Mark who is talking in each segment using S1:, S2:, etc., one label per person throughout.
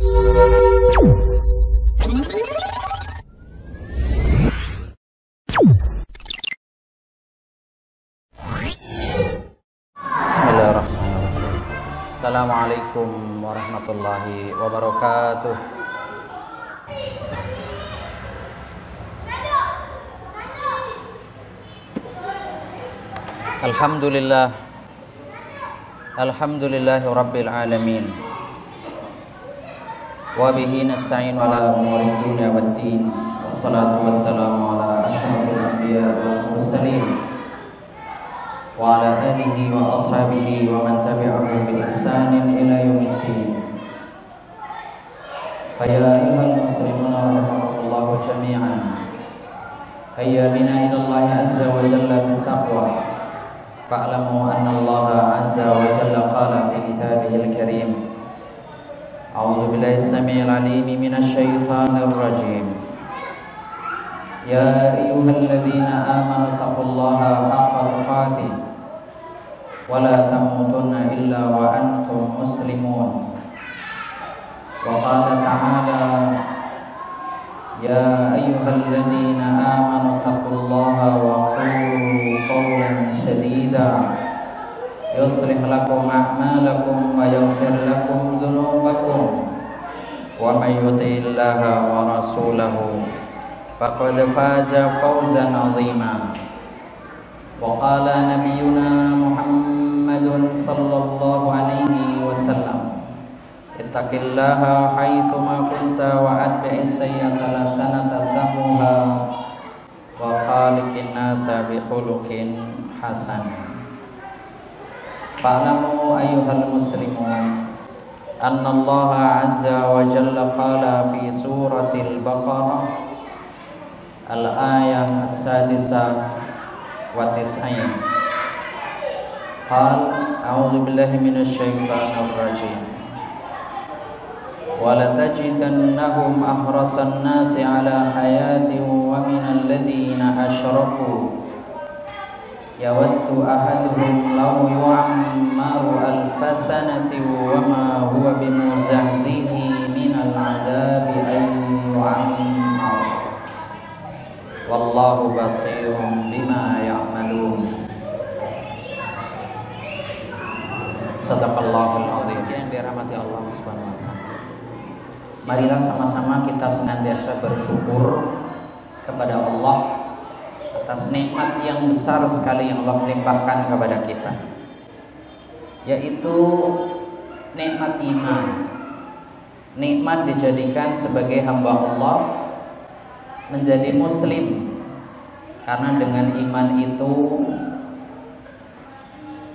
S1: Bismillahirrahmanirrahim. Assalamualaikum warahmatullahi wabarakatuh. Alhamdulillah. Alhamdulillahi rabbil alamin. Wa bihi nasta'in ala umuri dunya waddin. Wassalatu wassalamu ala asyrafil anbiya wal mursalin wa ala alihi wa ashabihi wa man tabi'ahum bi ihsanin ila yaumiddin. Fa ya ayyuhal muslimuna rahimakumullah jami'an. Hayya bina ila Allah azza wa jalla bil taqwa. Fa'lamu anna Allah azza wa jalla qala fi kitabihil karim. A'udzu billahi as-sami'il 'alim minasy syaithanir rajim. Ya ayyuhalladzina amanu taqullaha haqqa tuqatih wa la tamutunna illa wa antum muslimun. Wa qala ta'ala ya ayyuhalladzina amanu taqullaha wa qulu qawlan sadida yuslih lakum a'malakum wa yaghfir lakum dhunubakum wa may yuti'illaha wa rasulahu faqad faza fawzan 'azima. Wa qala nabiyyuna Muhammadun sallallahu alaihi wasallam ittaqillaha haitsuma kunta wa atbi'is sayyi'ata hasanatan tamhuha wa khaliqin nasa bi khuluqin hasan. Fa'lamu ayyuhal muslimun anna Allah azza wa jalla qala fi suratil Baqarah al-ayah as-sadisah wa tis'in. Qal a'udzu billahi minasy syaithanir rajim. وَلَتَجِدَنَّهُمْ أَحْرَصَ النَّاسِ عَلَى حَيَاةٍ وَمِنَ الَّذِينَ أَشْرَكُوا يَوَدُّ أَحَدُهُمْ لَوْ يُعَمَّرُ أَلْفَ سَنَةٍ وَمَا هُوَ بِمُزَحْزِحِهِ مِنَ الْعَذَابِ أَن يُعَمَّرَ وَاللَّهُ بَصِيرٌ بِمَا يَعْمَلُونَ. Sadaqallahul azim. Yang dirahmati Allah Subhanahu wa taala. Marilah sama-sama kita senantiasa bersyukur kepada Allah atas nikmat yang besar sekali yang Allah limpahkan kepada kita, yaitu nikmat iman. Nikmat dijadikan sebagai hamba Allah, menjadi muslim. Karena dengan iman itu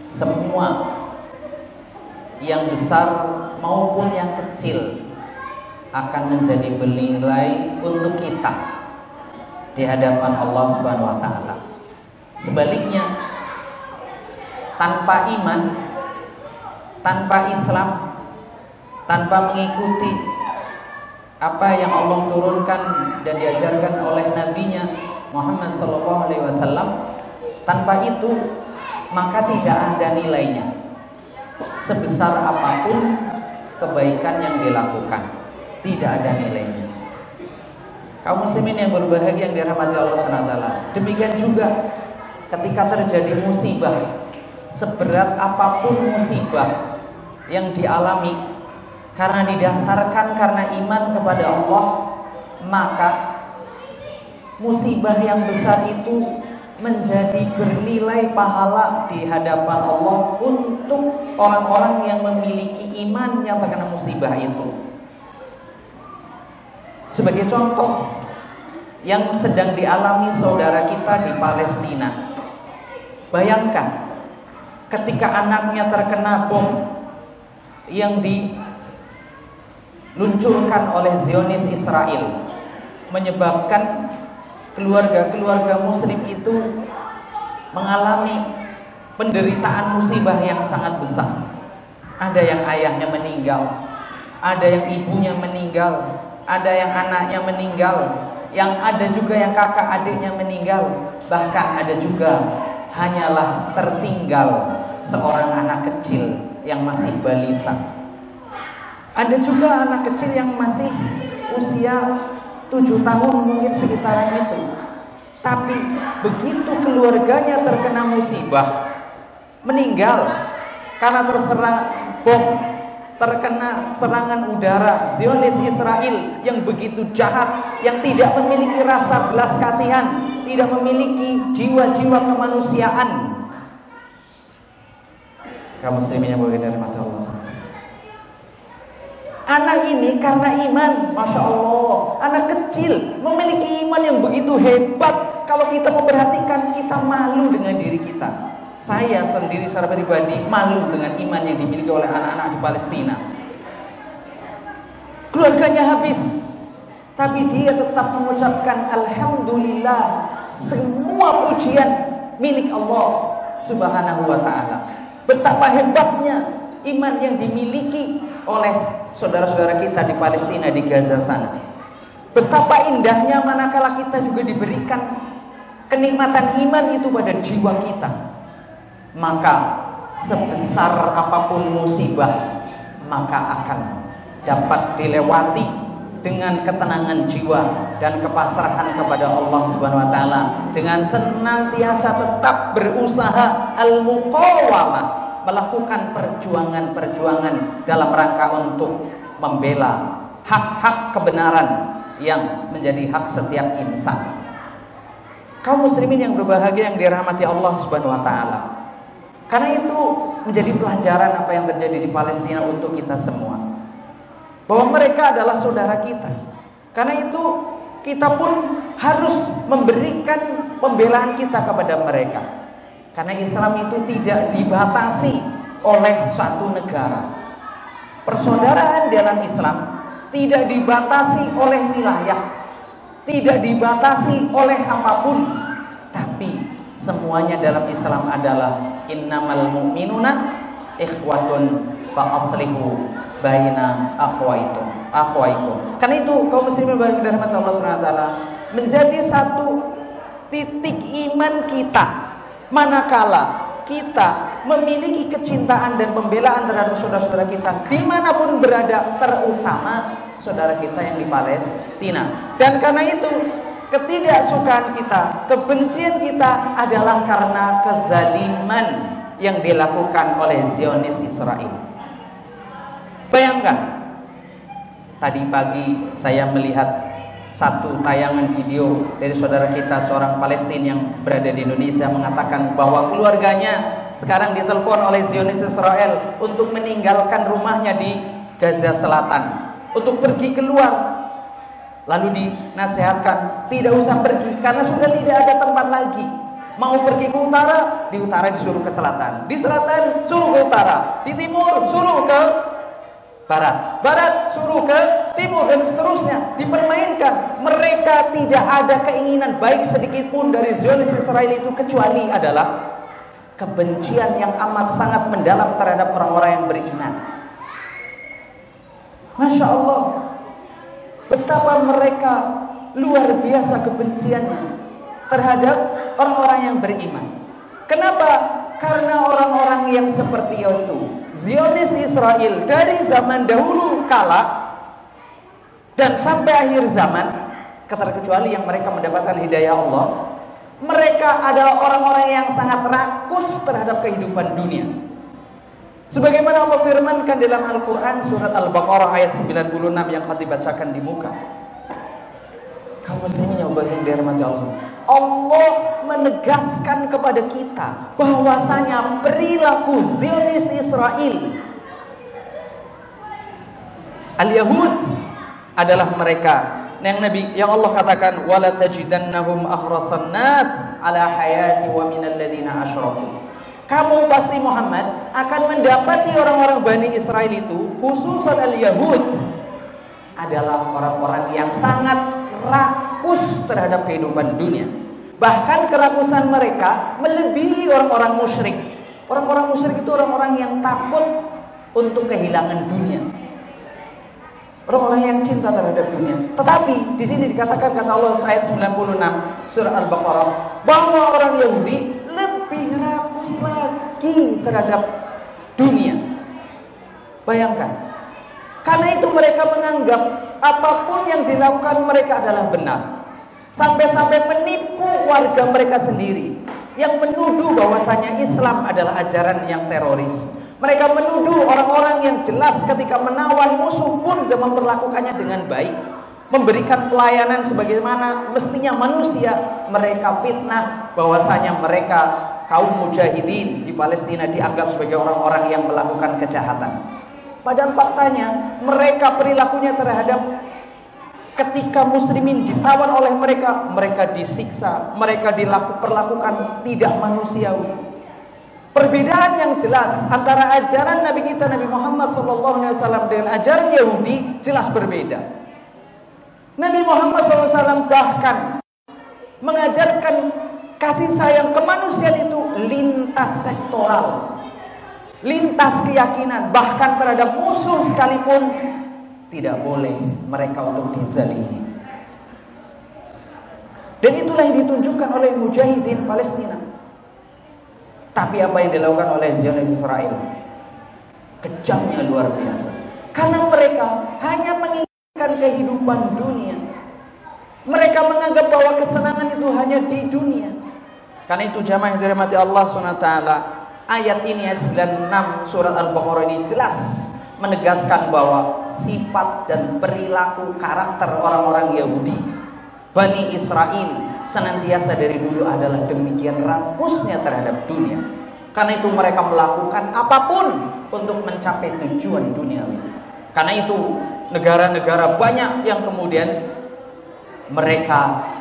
S1: semua yang besar maupun yang kecil akan menjadi bernilai untuk kita di hadapan Allah Subhanahu wa taala. Sebaliknya, tanpa iman, tanpa Islam, tanpa mengikuti apa yang Allah turunkan dan diajarkan oleh nabinya Muhammad sallallahu alaihi wasallam, tanpa itu maka tidak ada nilainya. Sebesar apapun kebaikan yang dilakukan, tidak ada nilainya. Kaum muslimin yang berbahagia yang dirahmati Allah SWT, demikian juga ketika terjadi musibah, seberat apapun musibah yang dialami, karena didasarkan karena iman kepada Allah, maka musibah yang besar itu menjadi bernilai pahala di hadapan Allah untuk orang-orang yang memiliki iman yang terkena musibah itu. Sebagai contoh yang sedang dialami saudara kita di Palestina. Bayangkan ketika anaknya terkena bom yang diluncurkan oleh Zionis Israel, menyebabkan keluarga-keluarga muslim itu mengalami penderitaan musibah yang sangat besar. Ada yang ayahnya meninggal, ada yang ibunya meninggal, ada yang anaknya meninggal, yang ada juga yang kakak adiknya meninggal, bahkan ada juga hanyalah tertinggal seorang anak kecil yang masih balita. Ada juga anak kecil yang masih usia 7 tahun mungkin sekitaran itu. Tapi begitu keluarganya terkena musibah, meninggal karena terserang bom, terkena serangan udara Zionis Israel yang begitu jahat, yang tidak memiliki rasa belas kasihan, tidak memiliki jiwa-jiwa kemanusiaan. Kaum muslimin yang berbahagia dari Allah. Anak ini karena iman, Masya Allah, anak kecil memiliki iman yang begitu hebat. Kalau kita memperhatikan, kita malu dengan diri kita. Saya sendiri secara pribadi malu dengan iman yang dimiliki oleh anak-anak di Palestina. Keluarganya habis, tapi dia tetap mengucapkan Alhamdulillah, semua pujian milik Allah Subhanahu wa ta'ala. Betapa hebatnya iman yang dimiliki oleh saudara-saudara kita di Palestina, di Gaza sana. Betapa indahnya manakala kita juga diberikan kenikmatan iman itu pada jiwa kita. Maka sebesar apapun musibah, maka akan dapat dilewati dengan ketenangan jiwa dan kepasrahan kepada Allah Subhanahu wa taala, dengan senantiasa tetap berusaha al-muqawamah, melakukan perjuangan-perjuangan dalam rangka untuk membela hak-hak kebenaran yang menjadi hak setiap insan. Kaum muslimin yang berbahagia yang dirahmati Allah Subhanahu wa taala. Karena itu menjadi pelajaran apa yang terjadi di Palestina untuk kita semua, bahwa mereka adalah saudara kita. Karena itu kita pun harus memberikan pembelaan kita kepada mereka. Karena Islam itu tidak dibatasi oleh suatu negara. Persaudaraan dalam Islam tidak dibatasi oleh wilayah, tidak dibatasi oleh apapun. Tapi semuanya dalam Islam adalah innamal mu'minuna ikhwatun fa aslihu baina akhwaikum. Karena itu kaum muslimin bagi rahmat Allah Subhanahu wa taala menjadi satu titik iman kita. Manakala kita memiliki kecintaan dan pembelaan terhadap saudara-saudara kita dimanapun berada, terutama saudara kita yang di Palestina. Dan karena itu ketidaksukaan kita, kebencian kita adalah karena kezaliman yang dilakukan oleh Zionis Israel. Bayangkan, tadi pagi saya melihat satu tayangan video dari saudara kita seorang Palestina yang berada di Indonesia, mengatakan bahwa keluarganya sekarang ditelepon oleh Zionis Israel untuk meninggalkan rumahnya di Gaza Selatan, untuk pergi keluar. Lalu dinasihatkan tidak usah pergi karena sudah tidak ada tempat lagi. Mau pergi ke utara, di utara disuruh ke selatan, di selatan suruh ke utara, di timur suruh ke barat, barat suruh ke timur, dan seterusnya. Dipermainkan. Mereka tidak ada keinginan baik sedikit pun dari Zionis Israel itu, kecuali adalah kebencian yang amat sangat mendalam terhadap orang-orang yang beriman. Masya Allah, betapa mereka luar biasa kebenciannya terhadap orang-orang yang beriman. Kenapa? Karena orang-orang yang seperti itu, Zionis Israel dari zaman dahulu kala dan sampai akhir zaman, kecuali yang mereka mendapatkan hidayah Allah, mereka adalah orang-orang yang sangat rakus terhadap kehidupan dunia. Sebagaimana Allah firmankan dalam Al-Quran surat Al-Baqarah ayat 96 yang khatib bacakan di muka. Kaum muslimin yang dirahmati Allah, Allah menegaskan kepada kita bahwasanya perilaku Zionis Israel, Al-Yahud, adalah mereka yang Allah katakan wala tajidannahum ahrasan nas ala hayati wa minal ladzina asyraku. Kamu pasti Muhammad akan mendapati orang-orang Bani Israel itu, khususan Al-Yahud, adalah orang-orang yang sangat rakus terhadap kehidupan dunia. Bahkan kerakusan mereka melebihi orang-orang musyrik. Orang-orang musyrik itu orang-orang yang takut untuk kehilangan dunia, orang-orang yang cinta terhadap dunia. Tetapi di sini dikatakan, kata Allah ayat 96 surah Al-Baqarah, bahwa orang Yahudi lebih rakus lagi terhadap dunia. Bayangkan, Karena itu mereka menganggap apapun yang dilakukan mereka adalah benar. Sampai-sampai menipu warga mereka sendiri yang menuduh bahwasanya Islam adalah ajaran yang teroris. Mereka menuduh orang-orang yang jelas ketika menawan musuh pun dan memperlakukannya dengan baik, memberikan pelayanan sebagaimana mestinya manusia. Mereka fitnah bahwasanya mereka kaum mujahidin di Palestina dianggap sebagai orang-orang yang melakukan kejahatan. Padahal faktanya mereka perilakunya terhadap ketika muslimin ditawan oleh mereka, mereka disiksa, mereka diperlakukan tidak manusiawi. Perbedaan yang jelas antara ajaran Nabi kita Nabi Muhammad SAW dengan ajaran Yahudi jelas berbeda. Nabi Muhammad SAW bahkan mengajarkan kasih sayang kemanusiaan itu lintas sektoral, lintas keyakinan, bahkan terhadap musuh sekalipun tidak boleh mereka untuk dizalimi. Dan itulah yang ditunjukkan oleh mujahidin Palestina. Tapi apa yang dilakukan oleh Zionis Israel kejamnya luar biasa. Karena mereka hanya menginginkan kehidupan dunia. Mereka menganggap bahwa kesenangan itu hanya di dunia. Karena itu jamaah yang dirahmati Allah SWT, ayat ini ayat 96 surat Al-Baqarah ini jelas menegaskan bahwa sifat dan perilaku karakter orang-orang Yahudi Bani Israel senantiasa dari dulu adalah demikian rakusnya terhadap dunia. Karena itu mereka melakukan apapun untuk mencapai tujuan duniawi. Karena itu negara-negara banyak yang kemudian mereka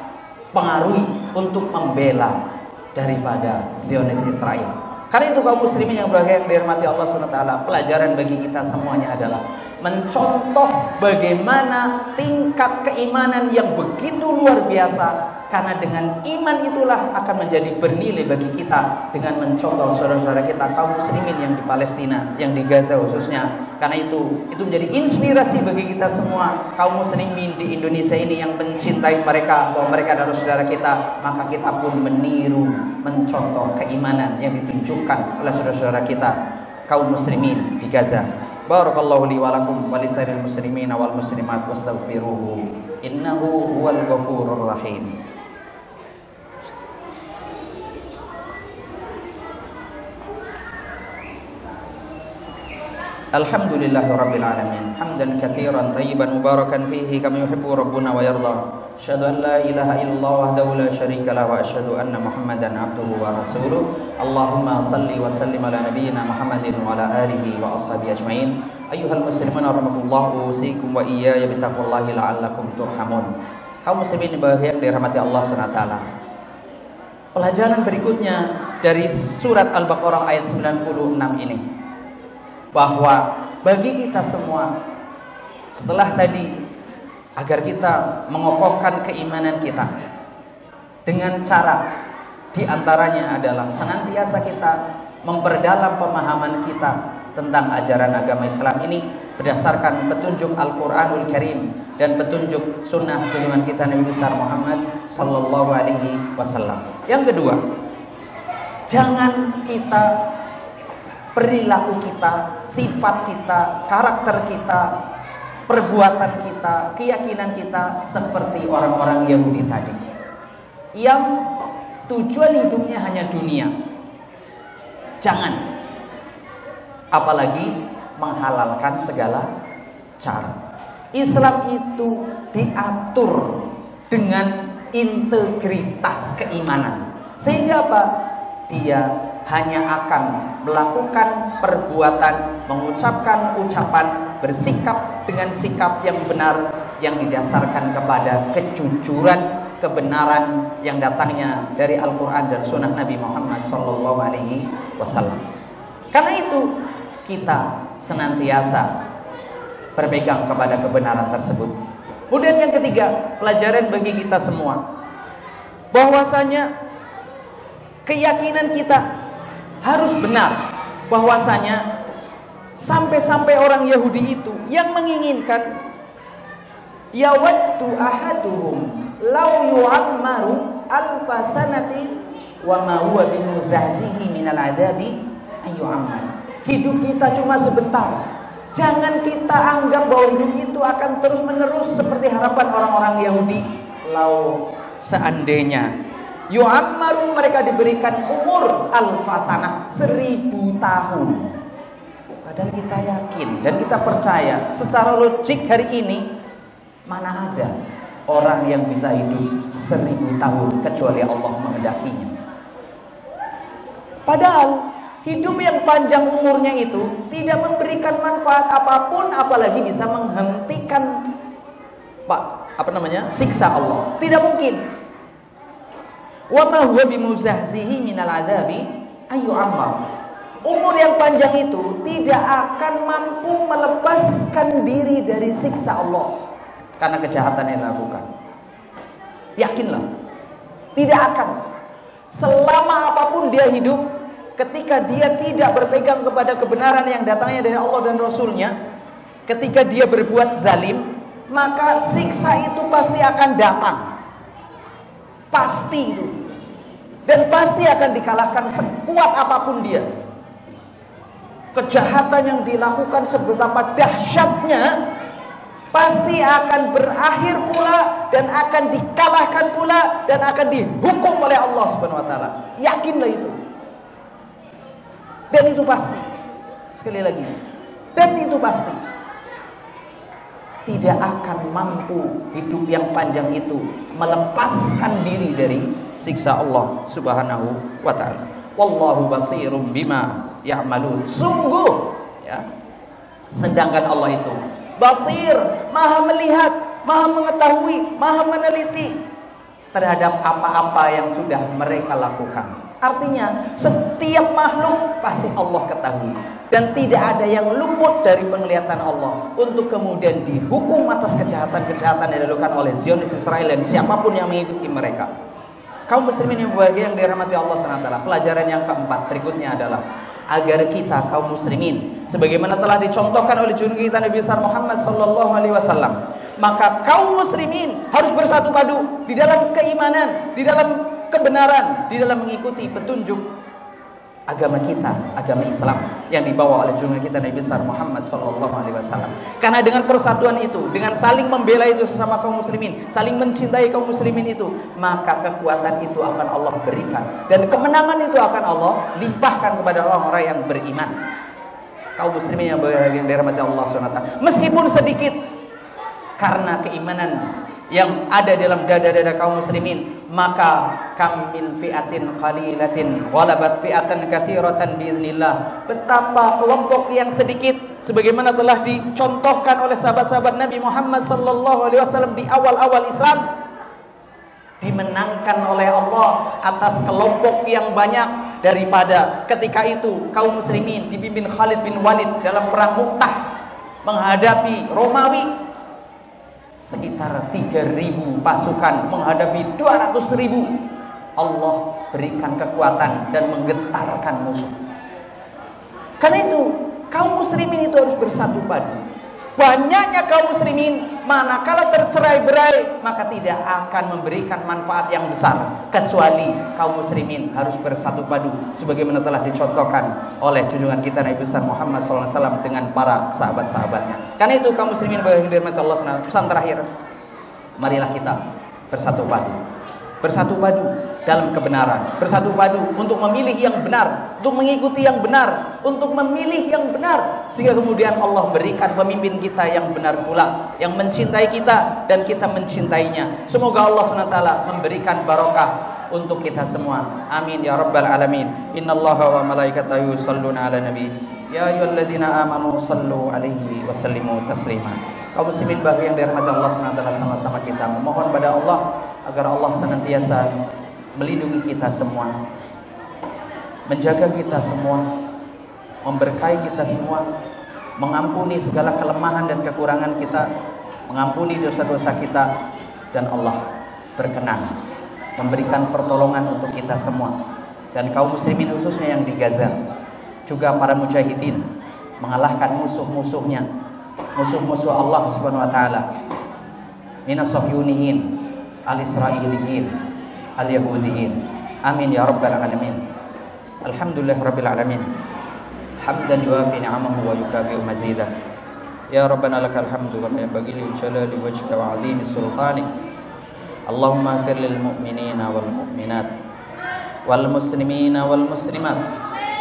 S1: pengaruhi untuk membela daripada Zionis Israel. Karena itu kaum muslimin yang berbahagia yang dirahmati Allah SWT, pelajaran bagi kita semuanya adalah mencontoh bagaimana tingkat keimanan yang begitu luar biasa. Karena dengan iman itulah akan menjadi bernilai bagi kita dengan mencontoh saudara-saudara kita kaum muslimin yang di Palestina, yang di Gaza khususnya. Karena itu menjadi inspirasi bagi kita semua kaum muslimin di Indonesia ini yang mencintai mereka, bahwa mereka adalah saudara kita. Maka kita pun meniru, mencontoh keimanan yang ditunjukkan oleh saudara-saudara kita kaum muslimin di Gaza. Barakallahu li wa lakum wa lisairil muslimin wal muslimat wastaghfiruhu innahu huwal ghafurur rahim. Alhamdulillahirabbil alamin hamdan katsiran tayyiban mubarakan fihi kama yuhibbu rabbuna wa yarda. Asyhadu an la ilaha illallah wahdahu la syarika lahu wa asyhadu anna Muhammadan abduhu wa rasuluh. Allahumma salli wa sallim ala nabiyyina Muhammadin wa ala alihi wa ashabihi ajmain. Ayyuhal muslimuna rahimakumullah, usikum wa iyaya bittaqullahi la'allakum turhamun. Kaum muslimin yang dirahmati Allah SWT. Pelajaran berikutnya dari surat Al-Baqarah ayat 96 ini, bahwa bagi kita semua setelah tadi agar kita mengokohkan keimanan kita dengan cara diantaranya adalah senantiasa kita memperdalam pemahaman kita tentang ajaran agama Islam ini berdasarkan petunjuk Al-Quranul Karim dan petunjuk sunnah junjungan kita Nabi besar Muhammad Sallallahu Alaihi Wasallam. Yang kedua, jangan kita perilaku kita, sifat kita, karakter kita, perbuatan kita, keyakinan kita seperti orang-orang Yahudi tadi yang tujuan hidupnya hanya dunia. Jangan, apalagi menghalalkan segala cara. Islam itu diatur dengan integritas keimanan, sehingga apa? Dia hanya akan melakukan perbuatan, mengucapkan ucapan, bersikap dengan sikap yang benar yang didasarkan kepada kejujuran, kebenaran yang datangnya dari Al-Quran dan Sunnah Nabi Muhammad SAW. Karena itu kita senantiasa berpegang kepada kebenaran tersebut. Kemudian yang ketiga, pelajaran bagi kita semua, bahwasanya keyakinan kita harus benar, bahwasanya sampai-sampai orang Yahudi itu yang menginginkan yawaddu ahaduhum law yu'ammaru alfa sanati wa ma huwa bimuzahzihi minal adabi ayyu'ammar. Hidup kita cuma sebentar, Jangan kita anggap bahwa hidup itu akan terus menerus seperti harapan orang-orang Yahudi. Lau seandainya yu'ammaru, mereka diberikan umur alfasanah, 1000 tahun. Padahal kita yakin dan kita percaya secara logik hari ini, mana ada orang yang bisa hidup 1000 tahun kecuali Allah menghendakinya. Padahal hidup yang panjang umurnya itu tidak memberikan manfaat apapun, apalagi bisa menghentikan siksa Allah. Tidak mungkin. Wa ma huwa bimuzahzihi minal adzabi ayu ammar. Umur yang panjang itu tidak akan mampu melepaskan diri dari siksa Allah karena kejahatan yang dilakukan. Yakinlah, tidak akan. Selama apapun dia hidup, ketika dia tidak berpegang kepada kebenaran yang datangnya dari Allah dan Rasulnya, ketika dia berbuat zalim, maka siksa itu pasti akan datang. Pasti itu. Dan pasti akan dikalahkan sekuat apapun dia. Kejahatan yang dilakukan seberapa dahsyatnya pasti akan berakhir pula dan akan dikalahkan pula dan akan dihukum oleh Allah Subhanahu wa taala. Yakinlah itu. Dan itu pasti. Sekali lagi. Dan itu pasti. Tidak akan mampu hidup yang panjang itu melepaskan diri dari siksa Allah Subhanahu wa taala. Wallahu basirum bima ya'malun. Sungguh ya. Sedangkan Allah itu basir, maha melihat, maha mengetahui, maha meneliti terhadap apa-apa yang sudah mereka lakukan. Artinya setiap makhluk pasti Allah ketahui dan tidak ada yang luput dari penglihatan Allah untuk kemudian dihukum atas kejahatan-kejahatan yang dilakukan oleh Zionis Israel dan siapapun yang mengikuti mereka. Kaum muslimin yang berbahagia yang dirahmati Allah SWT. Pelajaran yang keempat berikutnya adalah agar kita kaum muslimin sebagaimana telah dicontohkan oleh junjungan kita Nabi besar Muhammad sallallahu alaihi wasallam, maka kaum muslimin harus bersatu padu di dalam keimanan, di dalam kebenaran, di dalam mengikuti petunjuk agama kita, agama Islam yang dibawa oleh junjungan kita Nabi besar Muhammad sallallahu alaihi wasallam. Karena dengan persatuan itu, dengan saling membela itu sesama kaum muslimin, saling mencintai kaum muslimin itu, maka kekuatan itu akan Allah berikan dan kemenangan itu akan Allah limpahkan kepada orang-orang yang beriman. Kaum muslimin yang berbahagia yang dirahmati Allah SWT, meskipun sedikit, karena keimanan yang ada dalam dada-dada kaum muslimin, maka kam min fi'atin qalilatin ghalabat fi'atan katsiratan biiznillah. Betapa kelompok yang sedikit sebagaimana telah dicontohkan oleh sahabat-sahabat Nabi Muhammad sallallahu alaihi wasallam di awal-awal Islam, dimenangkan oleh Allah atas kelompok yang banyak daripada ketika itu kaum muslimin dipimpin Khalid bin Walid dalam perang Mu'tah menghadapi Romawi. Sekitar 3.000 pasukan menghadapi 200.000. Allah berikan kekuatan dan menggetarkan musuh. Karena itu kaum muslimin itu harus bersatu padu. Banyaknya kaum muslimin manakala tercerai-berai maka tidak akan memberikan manfaat yang besar, kecuali kaum muslimin harus bersatu padu sebagaimana telah dicontohkan oleh junjungan kita Nabi besar Muhammad SAW dengan para sahabat-sahabatnya. Karena itu kaum muslimin berhormat Allah SWT, pesan terakhir, marilah kita bersatu padu. Bersatu padu dalam kebenaran, bersatu padu untuk memilih yang benar, untuk mengikuti yang benar, untuk memilih yang benar, sehingga kemudian Allah berikan pemimpin kita yang benar pula, yang mencintai kita dan kita mencintainya. Semoga Allah SWT memberikan barokah untuk kita semua. Amin ya rabbal alamin. Innallaha wa malaikatahu yusholluna ala nabi. Ya ayyuhalladzina amanu shallu alaihi wa sallimu taslima. Kaum muslimin bahagia yang dirahmati Allah SWT, sama-sama kita memohon pada Allah agar Allah senantiasa melindungi kita semua, menjaga kita semua, memberkahi kita semua, mengampuni segala kelemahan dan kekurangan kita, mengampuni dosa-dosa kita, dan Allah berkenan memberikan pertolongan untuk kita semua dan kaum muslimin khususnya yang di Gaza, juga para mujahidin mengalahkan musuh-musuhnya, musuh-musuh Allah Subhanahu wa taala, minas sahyuniyin, al-israiliyin, al-yahudiyin. Amin ya rabbal alamin. Alhamdulillah rabbil alamin. Hamdan yuafi ni'amahu wa yukafi'u mazidah. Ya Rabbana lakal hamdu wa la yanbaghi li jalali wajhika wa 'azimi sultanik. Allahumma ighfir lil mu'minina wal mu'minat wal muslimina wal muslimat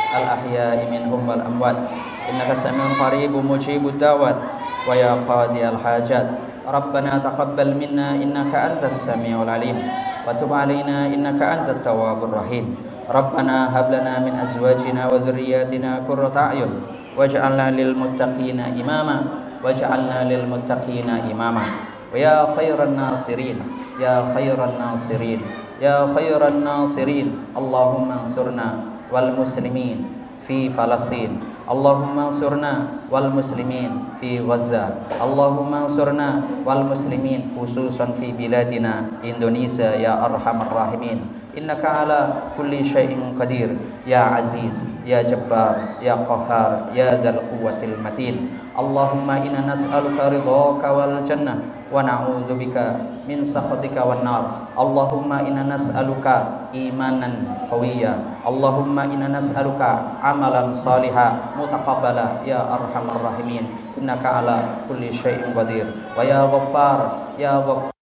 S1: al ahya'i minhum wal amwat innaka sami'un qaribun mujibud da'wat wa ya qadiyal hajat. Rabbana taqabbal minna innaka antas samiul alim wa tub 'alaina innaka antat tawwabur rahim. Rabbana hab lana min azwajina wa dhurriyyatina qurrata a'yun waj'alna lil muttaqina imama waj'alna lil muttaqina imama. Wa ya khairan nasirin ya khairan nasirin ya khairan nasirin. Allahumma ansurna wal muslimin fi Falastin. Allahumma ansurna wal muslimin fi Gaza. Allahumma ansurna wal muslimin khususan fi biladina Indonesia ya arhamar rahimin. Innaka ala kulli syai'in qadir ya aziz ya jabbar ya qahhar ya dzal quwwatil matin. Allahumma inna nas'aluka ridhaka wal jannah wa na'udzubika min sakhatika wan nar. Allahumma inna nas'aluka imanan qawiyya. Allahumma inna nas'aluka amalan salihah mutaqabbala ya arhamar rahimin. Innaka ala kulli syai'in qadir. Wa ya ghaffar ya ghaffar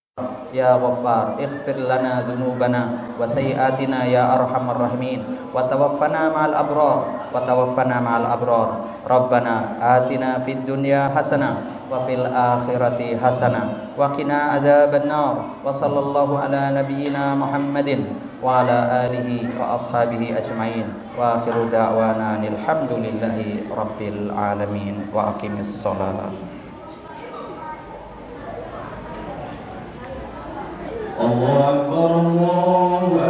S1: ya ghaffar ighfir lana dhunubana wa sayyi'atina ya arhamar rahimin. Wa tawaffana ma'al abrar wa tawaffana ma'al abrar. Rabbana atina fid dunya hasanah wa fil akhirati hasanah wa qina adzaban nar. Wa sallallahu ala nabiyyina Muhammadin wa ala alihi wa ashabihi ajmain. Wa akhiru da'wana alhamdulillahi rabbil alamin. Wa aqimis shalah.
S2: Allahu akbar, Allahu